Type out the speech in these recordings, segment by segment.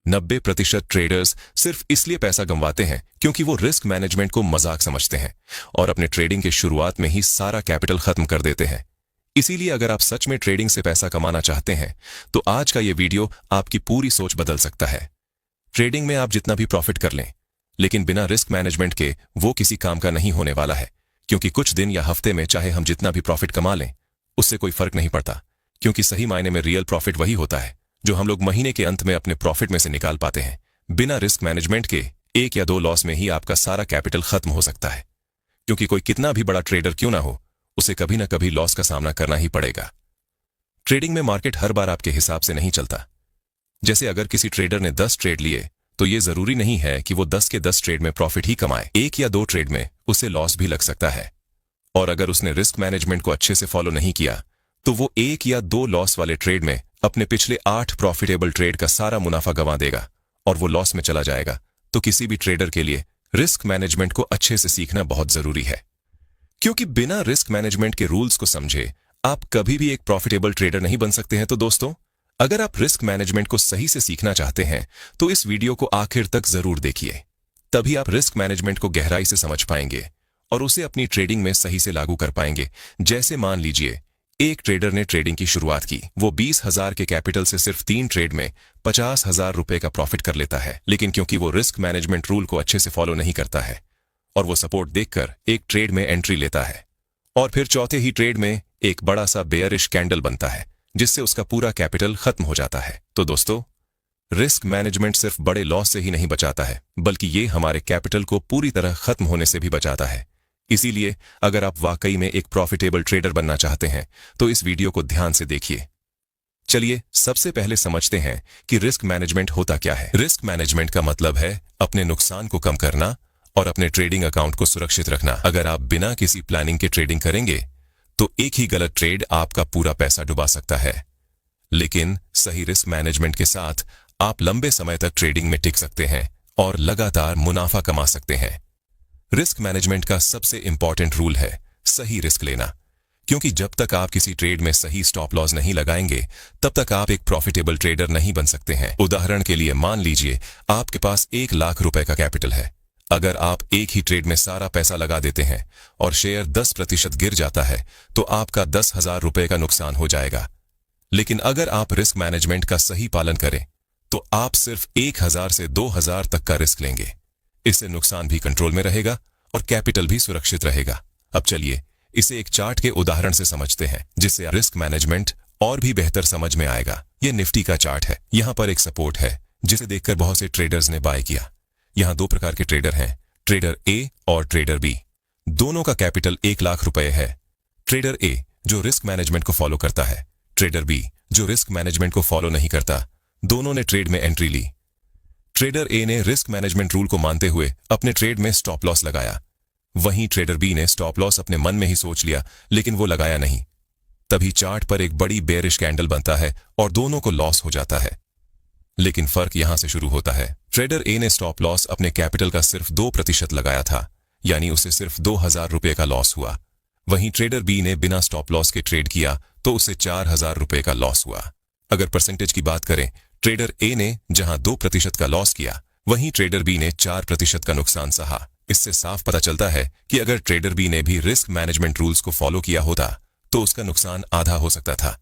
90% traders सिर्फ इसलिए पैसा गंवाते हैं क्योंकि वो रिस्क मैनेजमेंट को मजाक समझते हैं और अपने ट्रेडिंग के शुरुआत में ही सारा कैपिटल खत्म कर देते हैं। इसीलिए अगर आप सच में ट्रेडिंग से पैसा कमाना चाहते हैं तो आज का ये वीडियो आपकी पूरी सोच बदल सकता है। ट्रेडिंग में आप जितना भी प्रॉफिट कर लें, लेकिन बिना रिस्क मैनेजमेंट के वो किसी काम का नहीं होने वाला है, क्योंकि कुछ दिन या हफ्ते में चाहे हम जितना भी प्रॉफिट कमा लें उससे कोई फर्क नहीं पड़ता, क्योंकि सही मायने में रियल प्रॉफिट वही होता है जो हम लोग महीने के अंत में अपने प्रॉफिट में से निकाल पाते हैं। बिना रिस्क मैनेजमेंट के 1 या 2 लॉस में ही आपका सारा कैपिटल खत्म हो सकता है, क्योंकि कोई कितना भी बड़ा ट्रेडर क्यों ना हो, उसे कभी ना कभी लॉस का सामना करना ही पड़ेगा। ट्रेडिंग में मार्केट हर बार आपके हिसाब से नहीं चलता। जैसे अगर किसी ट्रेडर ने 10 ट्रेड लिए तो ये जरूरी नहीं है कि वो 10 के 10 ट्रेड में प्रॉफिट ही कमाए। 1 या 2 ट्रेड में उसे लॉस भी लग सकता है, और अगर उसने रिस्क मैनेजमेंट को अच्छे से फॉलो नहीं किया तो वो 1 या 2 लॉस वाले ट्रेड में अपने पिछले 8 प्रॉफिटेबल ट्रेड का सारा मुनाफा गंवा देगा और वो लॉस में चला जाएगा। तो किसी भी ट्रेडर के लिए रिस्क मैनेजमेंट को अच्छे से सीखना बहुत जरूरी है, क्योंकि बिना रिस्क मैनेजमेंट के रूल्स को समझे आप कभी भी एक प्रॉफिटेबल ट्रेडर नहीं बन सकते हैं। तो दोस्तों, अगर आप रिस्क मैनेजमेंट को सही से सीखना चाहते हैं तो इस वीडियो को आखिर तक जरूर देखिए, तभी आप रिस्क मैनेजमेंट को गहराई से समझ पाएंगे और उसे अपनी ट्रेडिंग में सही से लागू कर पाएंगे। जैसे मान लीजिए एक ट्रेडर ने ट्रेडिंग की शुरुआत की, वो 20,000 के कैपिटल से सिर्फ 3 ट्रेड में 50,000 रुपए का प्रॉफिट कर लेता है, लेकिन क्योंकि वो रिस्क मैनेजमेंट रूल को अच्छे से फॉलो नहीं करता है और वो सपोर्ट देखकर एक ट्रेड में एंट्री लेता है और फिर चौथे ही ट्रेड में एक बड़ा सा बेयरिश कैंडल बनता है, जिससे उसका पूरा कैपिटल खत्म हो जाता है। तो दोस्तों, रिस्क मैनेजमेंट सिर्फ बड़े लॉस से ही नहीं बचाता है, बल्कि ये हमारे कैपिटल को पूरी तरह खत्म होने से भी बचाता है। इसीलिए अगर आप वाकई में एक प्रॉफिटेबल ट्रेडर बनना चाहते हैं तो इस वीडियो को ध्यान से देखिए। चलिए सबसे पहले समझते हैं कि रिस्क मैनेजमेंट होता क्या है। रिस्क मैनेजमेंट का मतलब है अपने नुकसान को कम करना और अपने ट्रेडिंग अकाउंट को सुरक्षित रखना। अगर आप बिना किसी प्लानिंग के ट्रेडिंग करेंगे तो एक ही गलत ट्रेड आपका पूरा पैसा डुबा सकता है, लेकिन सही रिस्क मैनेजमेंट के साथ आप लंबे समय तक ट्रेडिंग में टिक सकते हैं और लगातार मुनाफा कमा सकते हैं। रिस्क मैनेजमेंट का सबसे इंपॉर्टेंट रूल है सही रिस्क लेना, क्योंकि जब तक आप किसी ट्रेड में सही स्टॉप लॉस नहीं लगाएंगे तब तक आप एक प्रॉफिटेबल ट्रेडर नहीं बन सकते हैं। उदाहरण के लिए मान लीजिए आपके पास 1 लाख रुपए का कैपिटल है। अगर आप एक ही ट्रेड में सारा पैसा लगा देते हैं और शेयर 10% गिर जाता है तो आपका 10,000 रुपए का नुकसान हो जाएगा। लेकिन अगर आप रिस्क मैनेजमेंट का सही पालन करें तो आप सिर्फ 1,000 से 2,000 तक का रिस्क लेंगे। इससे नुकसान भी कंट्रोल में रहेगा और कैपिटल भी सुरक्षित रहेगा। अब चलिए इसे एक चार्ट के उदाहरण से समझते हैं, जिससे रिस्क मैनेजमेंट और भी बेहतर समझ में आएगा। यह निफ्टी का चार्ट है। यहाँ पर एक सपोर्ट है जिसे देखकर बहुत से ट्रेडर्स ने बाय किया। यहाँ 2 प्रकार के ट्रेडर हैं, ट्रेडर ए और ट्रेडर बी। दोनों का कैपिटल 1 लाख रुपए है। ट्रेडर ए जो रिस्क मैनेजमेंट को फॉलो करता है, ट्रेडर बी जो रिस्क मैनेजमेंट को फॉलो नहीं करता। दोनों ने ट्रेड में एंट्री ली। ट्रेडर ए ने रिस्क मैनेजमेंट रूल को मानते हुए अपने ट्रेड में स्टॉप लॉस लगाया। वहीं ट्रेडर बी ने स्टॉप लॉस अपने मन में ही सोच लिया, लेकिन वो लगाया नहीं। तभी चार्ट पर एक बड़ी बेयरिश कैंडल बनता है और दोनों को लॉस हो जाता है। लेकिन फर्क यहां से शुरू होता है। ट्रेडर ए ने स्टॉप लॉस अपने कैपिटल का सिर्फ 2% लगाया था, यानी उसे सिर्फ 2,000 रुपए का लॉस हुआ। वहीं ट्रेडर बी ने बिना स्टॉप लॉस के ट्रेड किया तो उसे 4,000 रुपए का लॉस हुआ। अगर परसेंटेज की बात करें, ट्रेडर ए ने जहां 2% का लॉस किया, वहीं ट्रेडर बी ने 4% का नुकसान सहा। इससे साफ पता चलता है कि अगर ट्रेडर बी ने भी रिस्क मैनेजमेंट रूल्स को फॉलो किया होता तो उसका नुकसान आधा हो सकता था।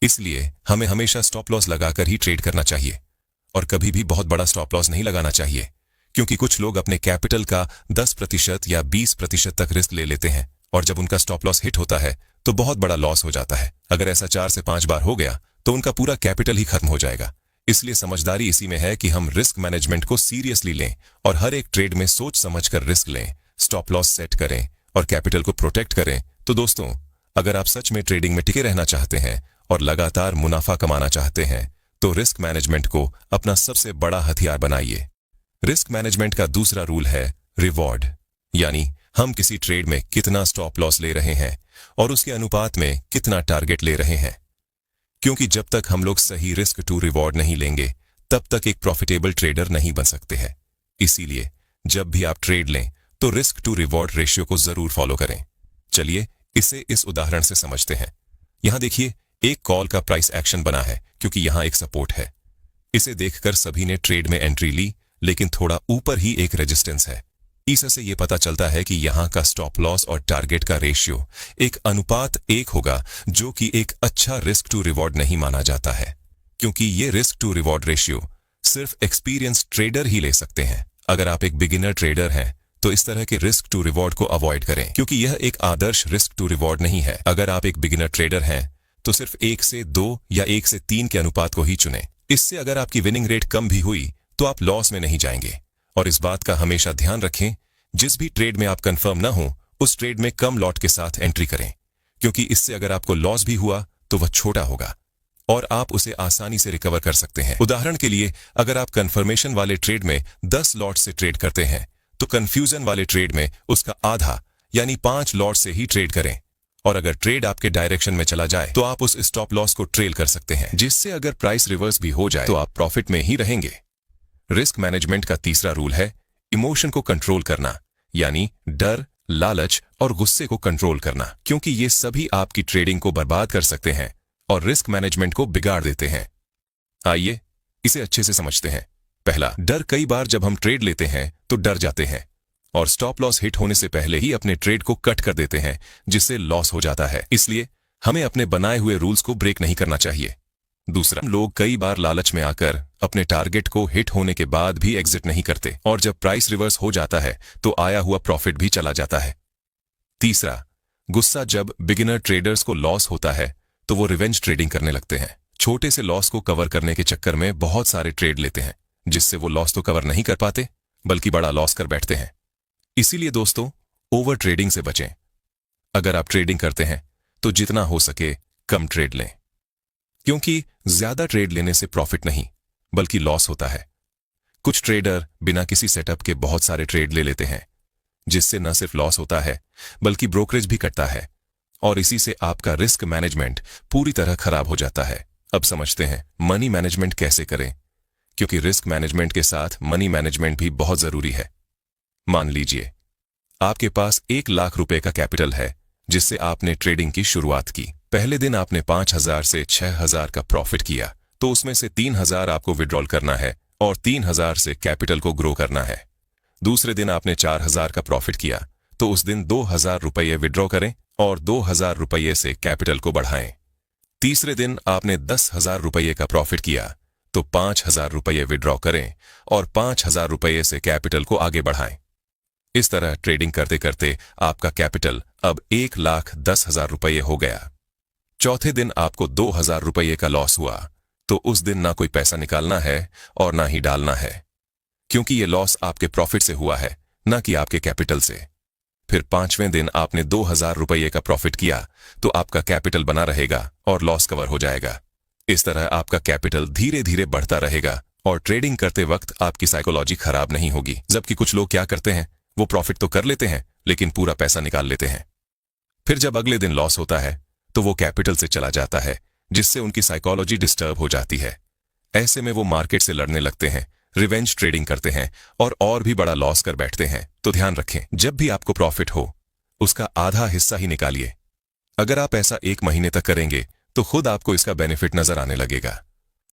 इसलिए हमें हमेशा स्टॉप लॉस लगाकर ही ट्रेड करना चाहिए और कभी भी बहुत बड़ा स्टॉप लॉस नहीं लगाना चाहिए, क्योंकि कुछ लोग अपने कैपिटल का 10% या 20% तक रिस्क ले लेते हैं और जब उनका स्टॉप लॉस हिट होता है तो बहुत बड़ा लॉस हो जाता है। अगर ऐसा 4 से 5 बार हो गया तो उनका पूरा कैपिटल ही खत्म हो जाएगा। इसलिए समझदारी इसी में है कि हम रिस्क मैनेजमेंट को सीरियसली लें और हर एक ट्रेड में सोच समझकर रिस्क लें, स्टॉप लॉस सेट करें और कैपिटल को प्रोटेक्ट करें। तो दोस्तों, अगर आप सच में ट्रेडिंग में टिके रहना चाहते हैं और लगातार मुनाफा कमाना चाहते हैं तो रिस्क मैनेजमेंट को अपना सबसे बड़ा हथियार बनाइए। रिस्क मैनेजमेंट का दूसरा रूल है रिवॉर्ड, यानी हम किसी ट्रेड में कितना स्टॉप लॉस ले रहे हैं और उसके अनुपात में कितना टारगेट ले रहे हैं। क्योंकि जब तक हम लोग सही रिस्क टू रिवॉर्ड नहीं लेंगे तब तक एक प्रॉफिटेबल ट्रेडर नहीं बन सकते हैं। इसीलिए जब भी आप ट्रेड लें तो रिस्क टू रिवॉर्ड रेशियो को जरूर फॉलो करें। चलिए इसे इस उदाहरण से समझते हैं। यहां देखिए, एक कॉल का प्राइस एक्शन बना है क्योंकि यहां एक सपोर्ट है। इसे देखकर सभी ने ट्रेड में एंट्री ली, लेकिन थोड़ा ऊपर ही एक रेजिस्टेंस है। इससे ये पता चलता है कि यहाँ का स्टॉप लॉस और टारगेट का रेशियो एक अनुपात 1 होगा, जो कि एक अच्छा रिस्क टू रिवॉर्ड नहीं माना जाता है, क्योंकि ये रिस्क टू रिवॉर्ड रेशियो सिर्फ एक्सपीरियंस ट्रेडर ही ले सकते हैं। अगर आप एक बिगिनर ट्रेडर हैं तो इस तरह के रिस्क टू रिवॉर्ड को अवॉइड करें, क्योंकि यह एक आदर्श रिस्क टू रिवॉर्ड नहीं है। अगर आप एक बिगिनर ट्रेडर हैं तो सिर्फ 1 से 2 या 1 से 3 के अनुपात को ही चुनें। इससे अगर आपकी विनिंग रेट कम भी हुई तो आप लॉस में नहीं जाएंगे। और इस बात का हमेशा ध्यान रखें, जिस भी ट्रेड में आप कंफर्म ना हो उस ट्रेड में कम लॉट के साथ एंट्री करें, क्योंकि इससे अगर आपको लॉस भी हुआ तो वह छोटा होगा और आप उसे आसानी से रिकवर कर सकते हैं। उदाहरण के लिए, अगर आप कंफर्मेशन वाले ट्रेड में 10 लॉट से ट्रेड करते हैं तो कंफ्यूजन वाले ट्रेड में उसका आधा यानी 5 लॉट से ही ट्रेड करें। और अगर ट्रेड आपके डायरेक्शन में चला जाए तो आप उस स्टॉप लॉस को ट्रेल कर सकते हैं, जिससे अगर प्राइस रिवर्स भी हो जाए तो आप प्रॉफिट में ही रहेंगे। रिस्क मैनेजमेंट का तीसरा रूल है इमोशन को कंट्रोल करना, यानी डर, लालच और गुस्से को कंट्रोल करना, क्योंकि ये सभी आपकी ट्रेडिंग को बर्बाद कर सकते हैं और रिस्क मैनेजमेंट को बिगाड़ देते हैं। आइए इसे अच्छे से समझते हैं। पहला, डर। कई बार जब हम ट्रेड लेते हैं तो डर जाते हैं और स्टॉप लॉस हिट होने से पहले ही अपने ट्रेड को कट कर देते हैं, जिससे लॉस हो जाता है। इसलिए हमें अपने बनाए हुए रूल्स को ब्रेक नहीं करना चाहिए। दूसरा, लोग कई बार लालच में आकर अपने टारगेट को हिट होने के बाद भी एग्जिट नहीं करते और जब प्राइस रिवर्स हो जाता है तो आया हुआ प्रॉफिट भी चला जाता है। तीसरा, गुस्सा। जब बिगिनर ट्रेडर्स को लॉस होता है तो वो रिवेंज ट्रेडिंग करने लगते हैं। छोटे से लॉस को कवर करने के चक्कर में बहुत सारे ट्रेड लेते हैं, जिससे वो लॉस तो कवर नहीं कर पाते बल्कि बड़ा लॉस कर बैठते हैं। इसीलिए दोस्तों, ओवर ट्रेडिंग से बचें। अगर आप ट्रेडिंग करते हैं तो जितना हो सके कम ट्रेड लें, क्योंकि ज्यादा ट्रेड लेने से प्रॉफिट नहीं बल्कि लॉस होता है। कुछ ट्रेडर बिना किसी सेटअप के बहुत सारे ट्रेड ले लेते हैं, जिससे न सिर्फ लॉस होता है बल्कि ब्रोकरेज भी कटता है और इसी से आपका रिस्क मैनेजमेंट पूरी तरह खराब हो जाता है। अब समझते हैं मनी मैनेजमेंट कैसे करें, क्योंकि रिस्क मैनेजमेंट के साथ मनी मैनेजमेंट भी बहुत जरूरी है। मान लीजिए आपके पास 1 लाख रुपए का कैपिटल है, जिससे आपने ट्रेडिंग की शुरुआत की। पहले दिन आपने 5,000 से 6,000 का प्रॉफिट किया, तो उसमें से 3,000 आपको विड्रॉल करना है और 3,000 से कैपिटल को ग्रो करना है। दूसरे दिन आपने 4,000 का प्रॉफिट किया, तो उस दिन 2,000 रुपये विड्रॉ करें और 2,000 रुपये से कैपिटल को बढ़ाएं। तीसरे दिन आपने 10,000 रुपये का प्रॉफिट किया, तो 5,000 रुपये विड्रॉ करें और 5,000 रुपये से कैपिटल को आगे बढ़ाएं। इस तरह ट्रेडिंग करते करते आपका कैपिटल अब 1,10,000 रुपये हो गया। चौथे दिन आपको 2,000 रुपये का लॉस हुआ, तो उस दिन ना कोई पैसा निकालना है और ना ही डालना है, क्योंकि ये लॉस आपके प्रॉफिट से हुआ है, ना कि आपके कैपिटल से। फिर 5वें दिन आपने 2,000 रुपये का प्रॉफिट किया, तो आपका कैपिटल बना रहेगा और लॉस कवर हो जाएगा। इस तरह आपका कैपिटल धीरे धीरे बढ़ता रहेगा और ट्रेडिंग करते वक्त आपकी साइकोलॉजी खराब नहीं होगी। जबकि कुछ लोग क्या करते हैं, वो प्रॉफिट तो कर लेते हैं लेकिन पूरा पैसा निकाल लेते हैं। फिर जब अगले दिन लॉस होता है तो वो कैपिटल से चला जाता है, जिससे उनकी साइकोलॉजी डिस्टर्ब हो जाती है। ऐसे में वो मार्केट से लड़ने लगते हैं, रिवेंज ट्रेडिंग करते हैं और भी बड़ा लॉस कर बैठते हैं। तो ध्यान रखें, जब भी आपको प्रॉफिट हो उसका आधा हिस्सा ही निकालिए। अगर आप ऐसा 1 महीने तक करेंगे तो खुद आपको इसका बेनिफिट नजर आने लगेगा।